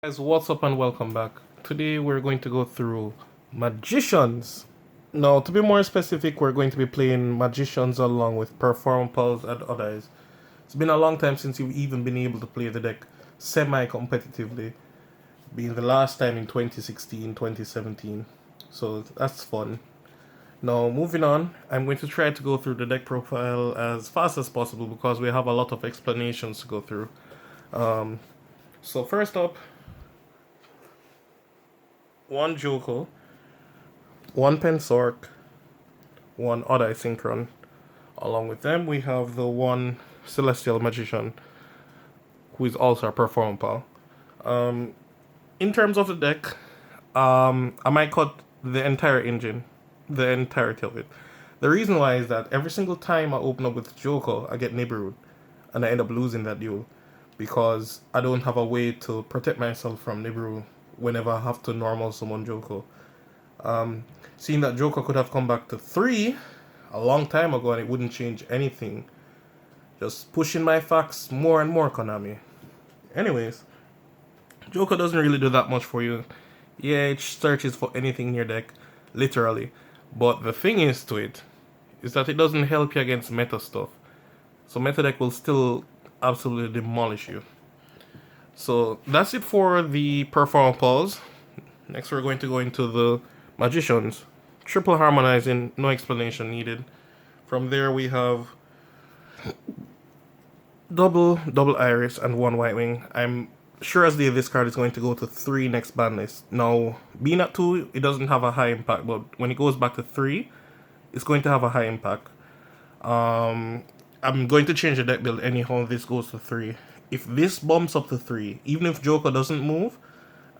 Guys, what's up and welcome back. Today we're going to go through Magicians. Now, to be more specific, we're going to be playing Magicians along with Perform Pulse and others. It's been a long time since you've even been able to play the deck semi-competitively, being the last time in 2016, 2017. So that's fun. Now, moving on, I'm going to try to go through the deck profile as fast as possible because we have a lot of explanations to go through. So first up, one Joko, one Pensork, one Odd-Eye Synchron. Along with them, we have the one Celestial Magician, who is also a Perform Pal. In terms of the deck, I might cut the entire engine, the entirety of it. The reason why is that every single time I open up with Joko, I get Nibiru, and I end up losing that duel because I don't have a way to protect myself from Nibiru whenever I have to normal summon Joko. Seeing that Joko could have come back to 3 a long time ago and it wouldn't change anything. Just pushing my facts more and more, Konami. Anyways, Joko doesn't really do that much for you. Yeah, it searches for anything in your deck, literally. But the thing is that it doesn't help you against meta stuff. So meta deck will still absolutely demolish you. So that's it for the Perform Pulse. Next we're going to go into the Magicians. Triple harmonizing, no explanation needed. From there we have double iris and one white wing. I'm sure as day this card is going to go to 3 next ban list. Now, being at 2, it doesn't have a high impact, but when it goes back to 3, it's going to have a high impact. I'm going to change the deck build anyhow this goes to 3. If this bumps up to 3, even if Joker doesn't move,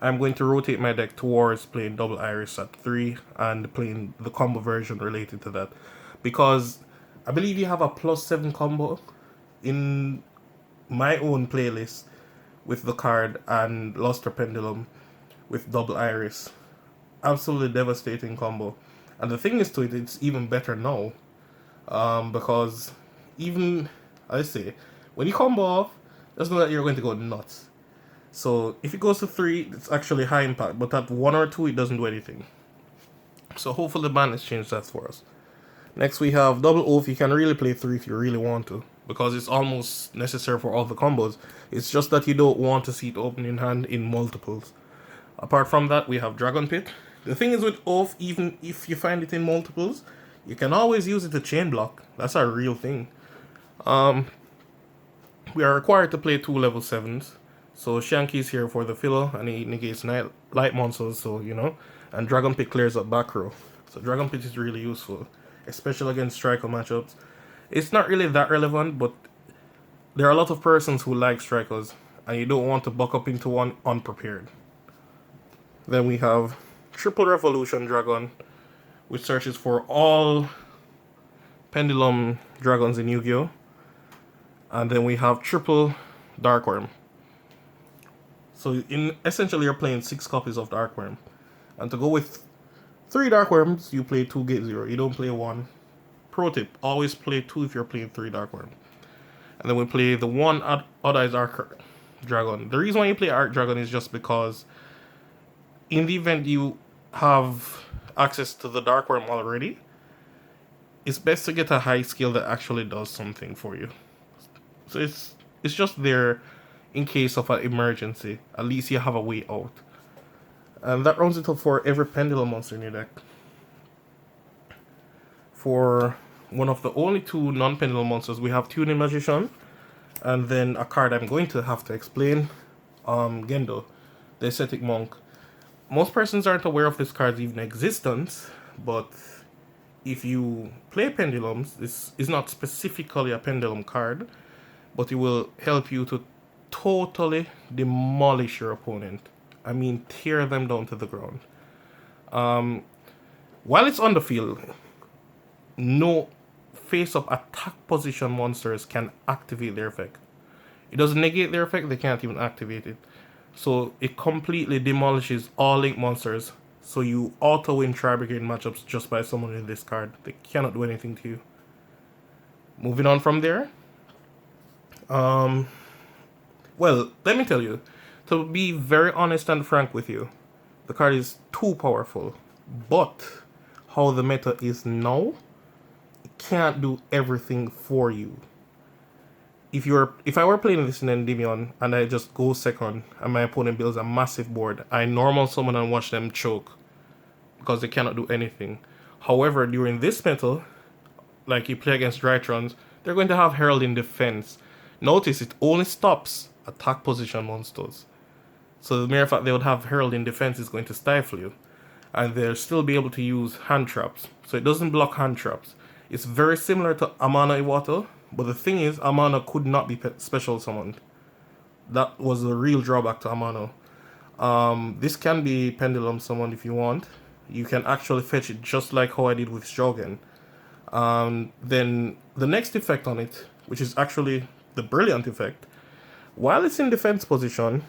I'm going to rotate my deck towards playing double iris at 3 and playing the combo version related to that. Because I believe you have a +7 combo in my own playlist with the card and Luster Pendulum with double iris. Absolutely devastating combo. And the thing is to it, it's even better now. Because even, I say, when you combo off, just know that you're going to go nuts. So if it goes to 3, it's actually high impact, but at 1 or 2, it doesn't do anything. So hopefully the ban has changed that for us. Next we have Double Oath. You can really play 3 if you really want to, because it's almost necessary for all the combos. It's just that you don't want to see it open in hand in multiples. Apart from that, we have Dragon Pit. The thing is with Oath, even if you find it in multiples, you can always use it to chain block. That's a real thing. We are required to play 2 level 7s. So Shanky's here for the filler, and he negates light monsters, so you know. And Dragon Pit clears up back row. So Dragon Pit is really useful, especially against striker matchups. It's not really that relevant, but there are a lot of persons who like strikers, and you don't want to buck up into one unprepared. Then we have Triple Revolution Dragon, which searches for all Pendulum Dragons in Yu-Gi-Oh! And then we have Triple Darkworm. So essentially you're playing 6 copies of Darkworm. And to go with 3 Darkworms, you play 2 Gate 0. You don't play 1. Pro tip, always play 2 if you're playing 3 Darkworm. And then we play the 1 Odd-Eyes Arc Dragon. The reason why you play Arc Dragon is just because in the event you have access to the Darkworm already, it's best to get a high skill that actually does something for you. So it's just there in case of an emergency. At least you have a way out. And that rounds it up for every Pendulum monster in your deck. For one of the only 2 non-pendulum monsters, we have Tuning Magician, and then a card I'm going to have to explain, Gendo, the Ascetic Monk. Most persons aren't aware of this card's even existence, but if you play Pendulums, this is not specifically a Pendulum card, but it will help you to totally demolish your opponent. I mean, tear them down to the ground. While it's on the field, no face-up attack position monsters can activate their effect. It doesn't negate their effect, they can't even activate it. So it completely demolishes all link monsters. So you auto-win Tri-Brigade matchups just by summoning this card. They cannot do anything to you. Moving on from there. Well, let me tell you. To be very honest and frank with you, the card is too powerful. But how the meta is now, it can't do everything for you. If I were playing this in Endymion and I just go second and my opponent builds a massive board, I normal summon and watch them choke because they cannot do anything. However, during this meta, like you play against Drytrons, they're going to have Herald in defense. Notice it only stops attack position monsters. So the mere fact they would have Herald in defense is going to stifle you. And they'll still be able to use hand traps. So it doesn't block hand traps. It's very similar to Amana Iwata, but the thing is, Amana could not be special summoned. That was the real drawback to Amano. This can be Pendulum summoned if you want. You can actually fetch it just like how I did with Shogun. Then the next effect on it, which is actually the brilliant effect, while it's in defense position,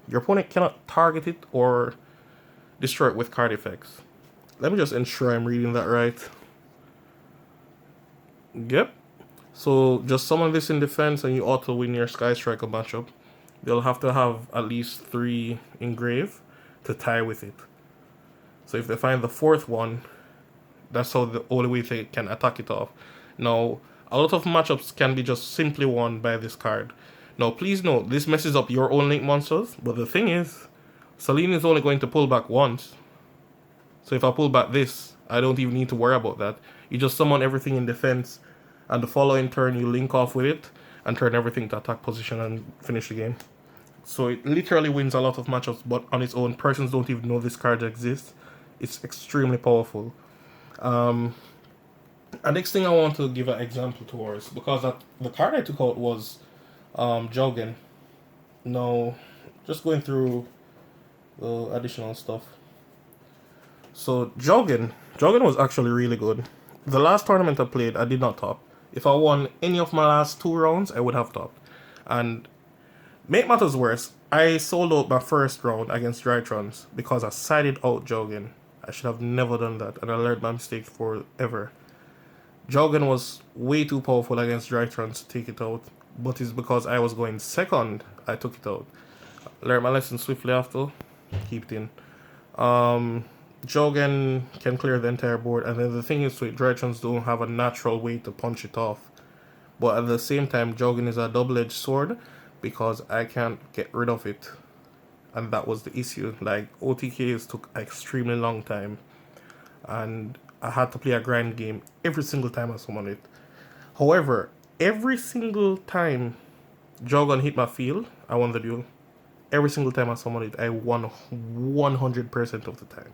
your opponent cannot target it or destroy it with card effects. Let me just ensure I'm reading that right. Yep. So just summon this in defense and you auto win your Sky Striker matchup. They'll have to have at least 3 engrave to tie with it. So if they find the 4th one, that's how the only way they can attack it off. Now, a lot of matchups can be just simply won by this card. Now, please note, this messes up your own link monsters, but the thing is, Selene is only going to pull back once. So if I pull back this, I don't even need to worry about that. You just summon everything in defense, and the following turn you link off with it, and turn everything to attack position and finish the game. So it literally wins a lot of matchups, but on its own, persons don't even know this card exists. It's extremely powerful. And next thing I want to give an example towards, because the card I took out was Jogen. Now, just going through the additional stuff. So Jogen was actually really good. The last tournament I played, I did not top. If I won any of my last 2 rounds, I would have topped. And make matters worse, I sold out my first round against Drytrons because I sided out Jogen. I should have never done that, and I learned my mistake forever. Jogen was way too powerful against Drytrons to take it out, but it's because I was going second, I took it out. Learned my lesson swiftly after, keep it in. Jogen can clear the entire board, and then the thing is, Drytrons don't have a natural way to punch it off. But at the same time, Jogen is a double-edged sword, because I can't get rid of it. And that was the issue. Like, OTKs took an extremely long time. And I had to play a grind game every single time I summoned it. However, every single time Jogen hit my field, I won the duel. Every single time I summoned it, I won 100% of the time.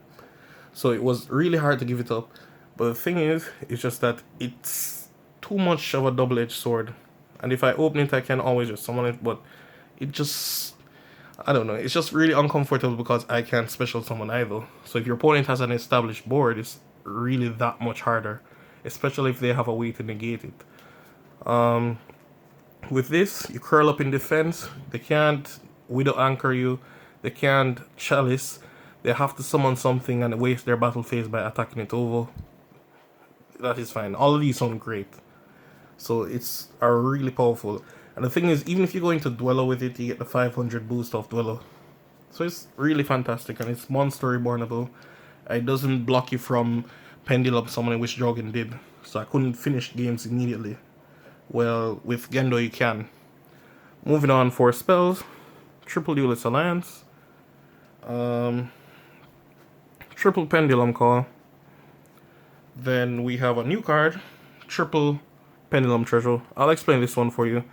So it was really hard to give it up. But the thing is, it's just that it's too much of a double-edged sword. And if I open it, I can always just summon it. But it just, I don't know, it's just really uncomfortable because I can't special summon either. So if your opponent has an established board, it's really that much harder. Especially if they have a way to negate it. With this, you curl up in defense. They can't Widow Anchor you. They can't Chalice. They have to summon something and waste their battle phase by attacking it over. That is fine. All of these sound great. So it's really powerful. And the thing is, even if you go into Dweller with it, you get the 500 boost of Dweller. So it's really fantastic, and it's monster rebornable. It doesn't block you from Pendulum summoning, which Jogen did. So I couldn't finish games immediately. Well, with Gendo you can. Moving on, 4 spells. Triple Duelist Alliance. Triple Pendulum Call. Then we have a new card. Triple Pendulum Treasure. I'll explain this one for you.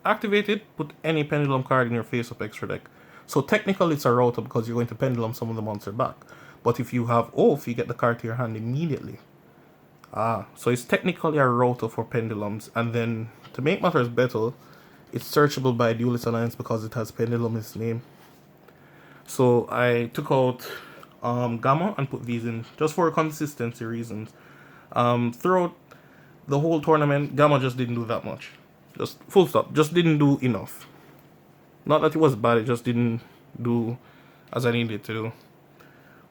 Activate put any Pendulum card in your face-up extra deck. So technically it's a router because you're going to Pendulum summon the monster back. But if you have Oath, you get the card to your hand immediately. So it's technically a router for Pendulums. And then, to make matters better, it's searchable by Duelist Alliance because it has Pendulum in its name. So I took out Gamma and put these in just for consistency reasons. Throughout the whole tournament, Gamma just didn't do that much. Just full stop. Just didn't do enough. Not that it was bad, it just didn't do as I needed to do.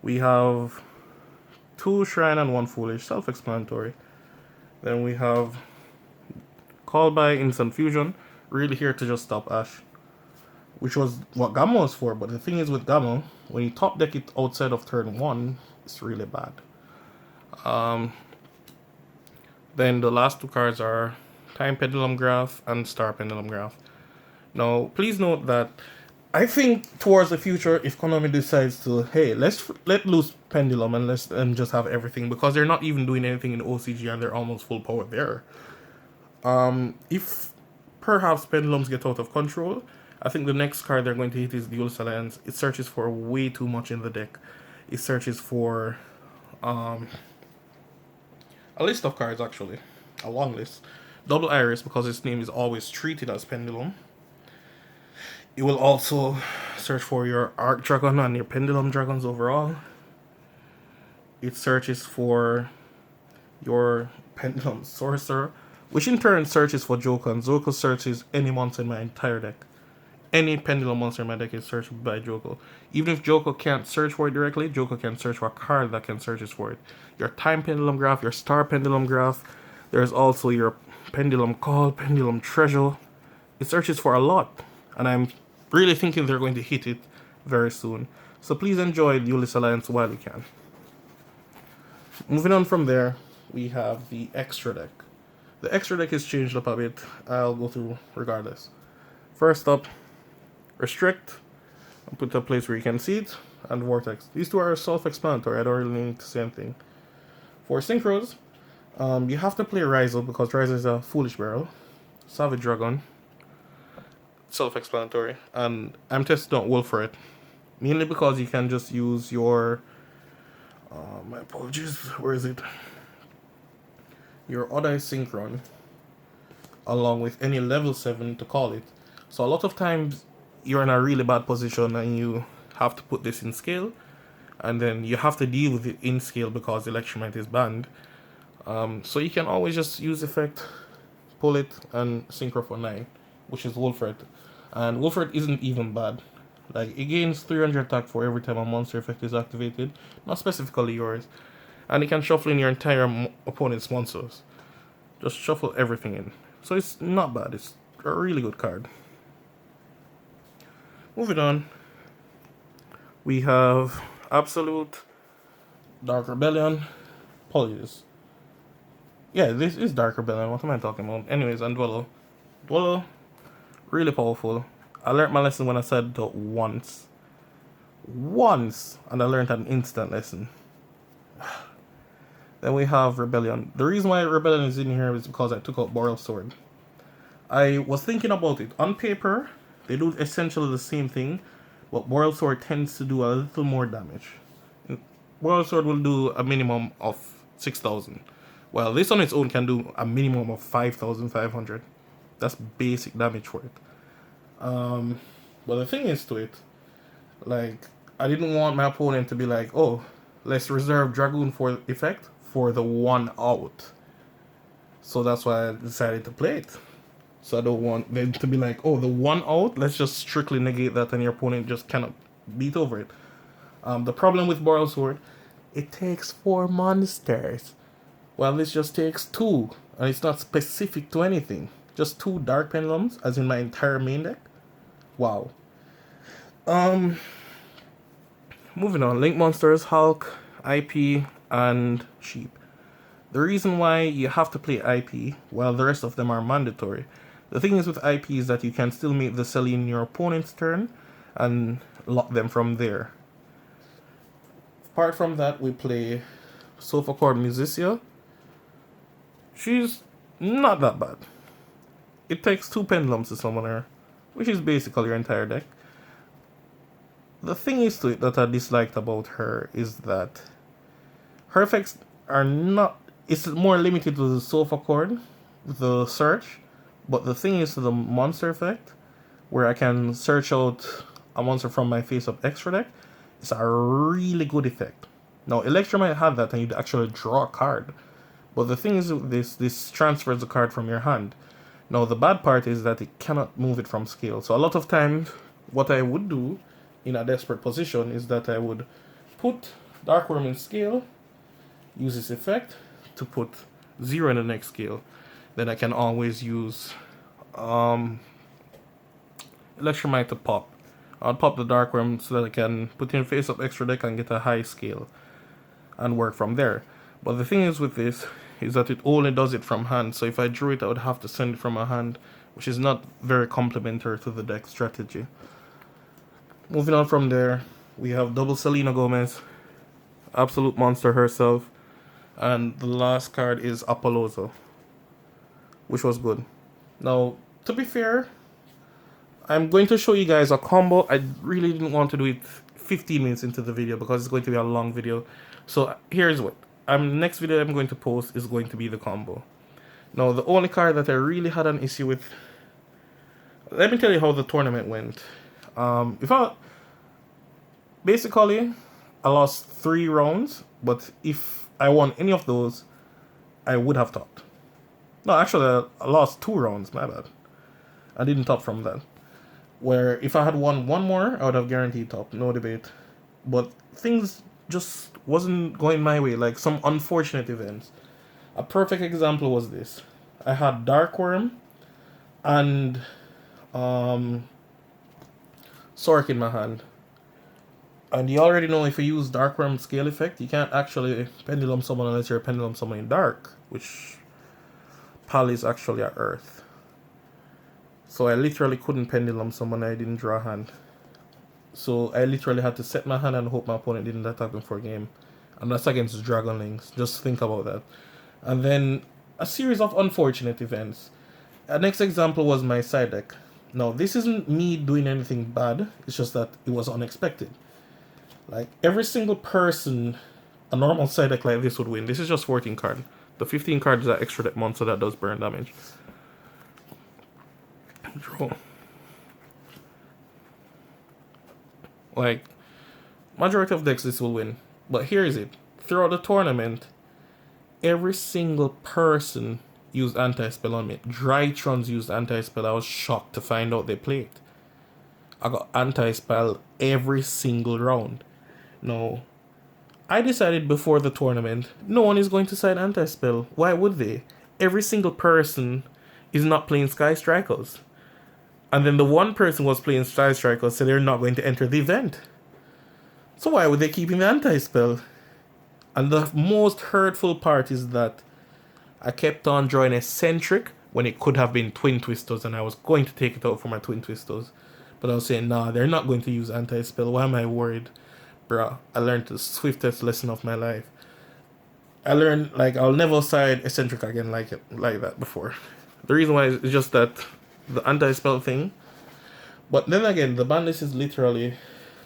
We have 2 Shrine and 1 Foolish, self-explanatory. Then we have Call by Instant Fusion. really here to just stop Ash, which was what Gamma was for. But the thing is with Gamma, when you top deck it outside of turn 1, it's really bad. Then the last two cards are Time Pendulum Graph and Star Pendulum Graph. Now, please note that I think towards the future, if Konami decides to, hey, let loose Pendulum and let's just have everything, because they're not even doing anything in OCG and they're almost full power there. If perhaps Pendulums get out of control, I think the next card they're going to hit is Duelist Alliance. It searches for way too much in the deck. It searches for a list of cards, actually, a long list. Double Iris, because its name is always treated as Pendulum. It will also search for your Arc Dragon and your Pendulum Dragons overall. It searches for your Pendulum Sorcerer, which in turn searches for Joker, and Joker searches any monster in my entire deck. Any Pendulum monster in my deck is searched by Joker. Even if Joker can't search for it directly, Joker can search for a card that can search for it. Your Time Pendulum Graph, your Star Pendulum Graph. There's also your Pendulum Call, Pendulum Treasure. It searches for a lot, and I'm really thinking they're going to hit it very soon. So please enjoy Duelist Alliance while you can. Moving on from there, we have the extra deck. The extra deck is changed up a bit. I'll go through regardless. First up, Restrict. I'll put a place where you can see it, and Vortex. These two are self-explanatory. I don't really need to say anything. For Synchros, you have to play Rizal because Rizal is a Foolish Barrel. Savage Dragon. Self-explanatory. And Amethyst don't will for it. Mainly because you can just use your... my apologies. Where is it? Your Odd Eye Synchron. Along with any level 7 to call it. So a lot of times you're in a really bad position and you have to put this in scale. And then you have to deal with it in scale because Electromite is banned. So you can always just use effect, pull it, and synchro for 9, which is Wolfred. And Wolfred isn't even bad. Like, it gains 300 attack for every time a monster effect is activated, not specifically yours. And it can shuffle in your entire opponent's monsters. Just shuffle everything in. So it's not bad, it's a really good card. Moving on, we have Absolute, Dark Rebellion, Apologies. Yeah, this is Dark Rebellion. What am I talking about? Anyways, and Dwello. Dwello, really powerful. I learned my lesson when I said that once. Once! And I learned an instant lesson. Then we have Rebellion. The reason why Rebellion is in here is because I took out Boreal Sword. I was thinking about it. On paper, they do essentially the same thing, but Boreal Sword tends to do a little more damage. Boreal Sword will do a minimum of 6,000. Well, this on its own can do a minimum of 5,500. That's basic damage for it. But the thing is to it, like, I didn't want my opponent to be like, oh, let's reserve Dragoon for effect for the one out. So that's why I decided to play it. So I don't want them to be like, oh, the one out, let's just strictly negate that and your opponent just cannot beat over it. The problem with Boreal Sword, it takes 4 monsters. Well, this just takes 2, and it's not specific to anything. Just 2 Dark Pendulums, as in my entire main deck. Wow. Moving on, Link Monsters, Hulk, IP, and Sheep. The reason why you have to play IP, while the rest of them are mandatory, the thing is with IP is that you can still make the Selly in your opponent's turn, and lock them from there. Apart from that, we play Sofa Chord Musicea. She's not that bad. It takes 2 Pendulums to summon her, which is basically your entire deck. The thing is to it that I disliked about her is that her effects are not... It's more limited to the Sofa Chord, the search, but the thing is to the monster effect, where I can search out a monster from my face-up extra deck, it's a really good effect. Now, Electro might have that and you'd actually draw a card. But the thing is with this transfers the card from your hand. Now, the bad part is that it cannot move it from scale. So a lot of times, what I would do in a desperate position is that I would put Darkworm in scale, use this effect to put 0 in the next scale. Then I can always use Electromite to pop. I'll pop the Dark Worm so that I can put in face up extra deck and get a high scale and work from there. But the thing is with this is that it only does it from hand. So if I drew it, I would have to send it from a hand, which is not very complementary to the deck strategy. Moving on from there, we have double Selena Gomez, absolute monster herself, and the last card is Apolloso, which was good. Now, to be fair, I'm going to show you guys a combo. I really didn't want to do it 15 minutes into the video because it's going to be a long video. So here's what. Next video I'm going to post is going to be the combo. Now, the only card that I really had an issue with... Let me tell you how the tournament went. Basically, I lost 3 rounds, but if I won any of those, I would have topped. No, actually, I lost 2 rounds, my bad. I didn't top from that. Where if I had won one more, I would have guaranteed top, no debate. But things just wasn't going my way, like some unfortunate events. A perfect example was this. I had Dark Worm and Sork in my hand. And you already know if you use Dark Worm scale effect, you can't actually pendulum someone unless you're pendulum someone in dark, which Pal is actually at Earth. So I literally couldn't pendulum someone I didn't draw a hand. So I literally had to set my hand and hope my opponent didn't attack me for a game. And that's against Dragonlings. Just think about that. And then a series of unfortunate events. A next example was my side deck. Now, this isn't me doing anything bad. It's just that it was unexpected. Like, every single person, a normal side deck like this would win. This is just 14 card. The 15 card is that extra deck monster that does burn damage. Draw. Like, majority of decks this will win. But here is it. Throughout the tournament, every single person used anti-spell on me. Drytrons used anti-spell. I was shocked to find out they played. I got anti-spell every single round. No. I decided before the tournament, no one is going to side anti-spell. Why would they? Every single person is not playing Sky Strikers. And then the one person was playing Sky Strikers, so they're not going to enter the event. So why would they keep in the anti-spell? And the most hurtful part is that I kept on drawing Eccentric when it could have been Twin Twisters, and I was going to take it out for my Twin Twisters. But I was saying, nah, they're not going to use anti-spell. Why am I worried? Bruh, I learned the swiftest lesson of my life. I learned, like, I'll never side Eccentric again like that before. The reason why is just that the anti-spell thing. But then again, the ban list is literally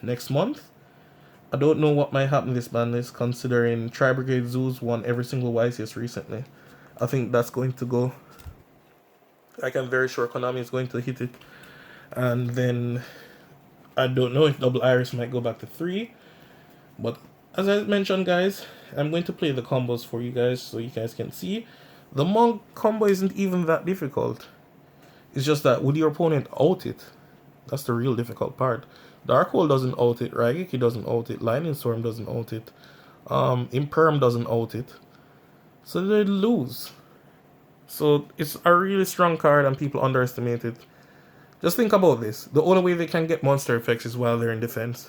next month. I don't know what might happen this ban list, considering Tri-Brigade Zoos won every single YCS recently. I think that's going to go. Like, I'm very sure Konami is going to hit it. And then I don't know if Double Iris might go back to 3. But as I mentioned, guys, I'm going to play the combos for you guys so you guys can see. The Monk combo isn't even that difficult. It's just that would your opponent out it? That's the real difficult part. Darkhold doesn't out it, Raigeki doesn't out it, Lightning Storm doesn't out it, Imperm doesn't out it. So they lose. So it's a really strong card and people underestimate it. Just think about this. The only way they can get monster effects is while they're in defense.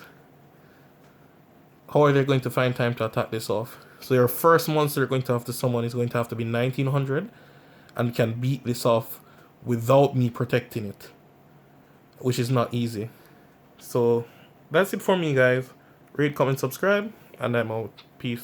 How are they going to find time to attack this off? So your first monster you're going to have to summon is going to have to be 1900 and can beat this off without me protecting it, which is not easy. So that's it for me, guys. Rate, comment, subscribe, and I'm out. Peace.